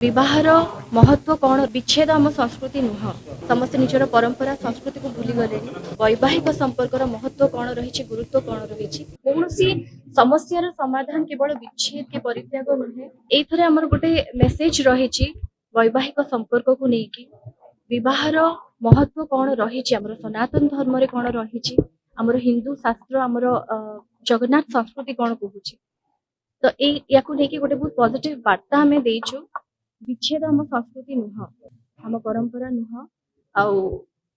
विवाहर महत्व कौन विच्छेद आम संस्कृति नुह समस्त निजर परंपरा संस्कृति को भूली गले वैवाहिक संपर्कर महत्व कौन रही गुरुत्व कौन रही कौन समस्यार समाधान केवल विच्छेद के परित्याग नुहे ये आमर गोटे मेसेज रही वैवाहिक संपर्क को लेकिन विवाहर महत्व कौन रही सनातन धर्म रे कौन रही आमर हिंदू शास्त्र आमर जगन्नाथ संस्कृति कौन कहूँ तो या गोटे बहुत पॉजिटिव वार्ता आम देचु विच्छेद आम संस्कृति नुह आम परंपरा नुह आउ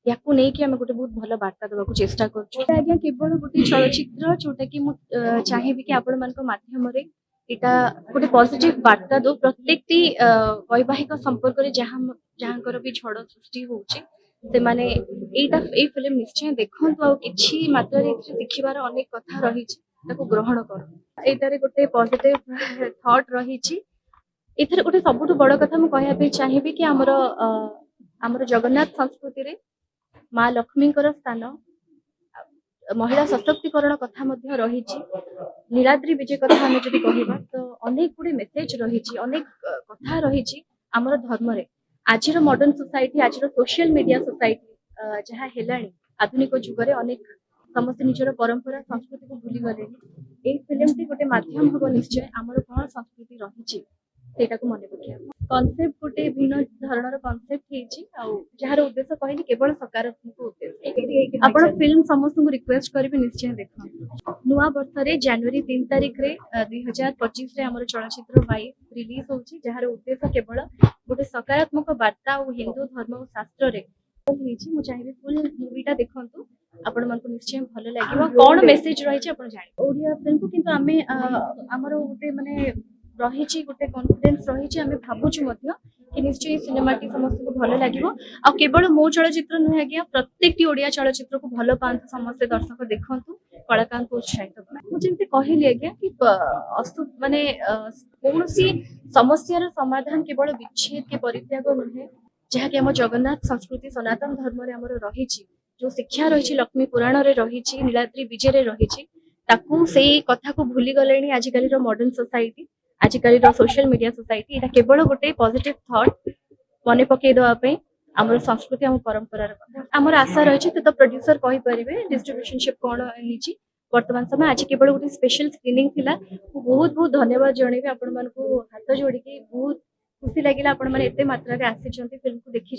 गोटे बहुत भल वार्ता देवाक चेष्टा कर केवल गोटे चलचित्र जोटा कि चाहिए कि आपण मान माध्यम गोटे पॉजिटिव वार्ता दो प्रत्येक वैवाहिक संपर्क जहाँकर भी झड़ सृष्टि होची से माने फिल्म निश्चय देखु कि मात्रा शिखार अनेक कथा रही ग्रहण कर एटारे गोटे पॉजिटिव थॉट रही एथर गोटे सबुठ बड़ कथा मुझे कहवाई चाहिए कि आमर जगन्नाथ संस्कृति रे माँ लक्ष्मी स्थान महिला सशक्तिकरण कथा रही नीलाद्री विजय कथा आम जब कह तो अनेक गुड़े मेसेज रही अनेक कथा रही आमर धर्म रे आज मॉडर्न सोसाइटी आज सोशल मीडिया सोसाइटी जहाँ है आधुनिक जुगरे अनेक समस्त निजर परंपरा संस्कृति को भूली गले ये फिल्म टी गोटे मध्यम हम निश्चय आमर कौन संस्कृति रही मन पकड़ कनसेप्ट गोटे भिन्न धरणर कनसेप्ट जार उद्देश्य कहली केवल सकारात्मक उद्देश्य आपण फिल्म समस्त को रिक्वेस्ट करेंगे निश्चय देख नुआ वर्ष जनवरी 3 तारिख रे 2025 रे हमर चलचित्र वाइफ रिलीज होची जार उद्देश्य केवल गोटे सकारात्मक वार्ता और हिंदू धर्म और शास्त्र रे मु चाहिए फुल मूवीटा देखंतु आपण मन को निश्चय भल लागिबो कोन मेसेज रही आपण जानि ओडिया फिल्म को किंतु आमे हमर गोटे माने रही गोटे कॉन्फिडेंस रही आम भावुँ कि निश्चय सिनेमा टी समस्त को भल लगे आ केवल मो चलचित्र नुहे आज्ञा प्रत्येक ओडिया चलचित्र को भल पाते समस्त दर्शक देखु कलाकार को उत्साहित मुझे कहली आज्ञा कि माने कौन समस्यार समाधान केवल विच्छेद के परित्याग नुहे जहाँकि आम जगन्नाथ संस्कृति सनातन धर्म रही जो शिक्षा रही लक्ष्मी पुराण रे रही नीलाद्री विजय रही से कथा को भूली गले आजिकल मॉडर्न सोसाइटी आजिकल सोशल मीडिया सोसाइटी এটা केवल गोटे पॉजिटिव थॉट मन पकई देवाई आम संस्कृति आम परंपरा आमर आशा रही तो प्रोड्यूसर कही पारे डिस्ट्रीब्यूशनशिप कौन है वर्तमान समय आज केवल गोटे स्पेशल स्क्रीनिंग थिला बहुत बहुत धन्यवाद जनइबे आपण मानकु हाथ जोड़ी बहुत खुशी लगिला आपण माने एते मात्रा रे आसी फिल्म को देखी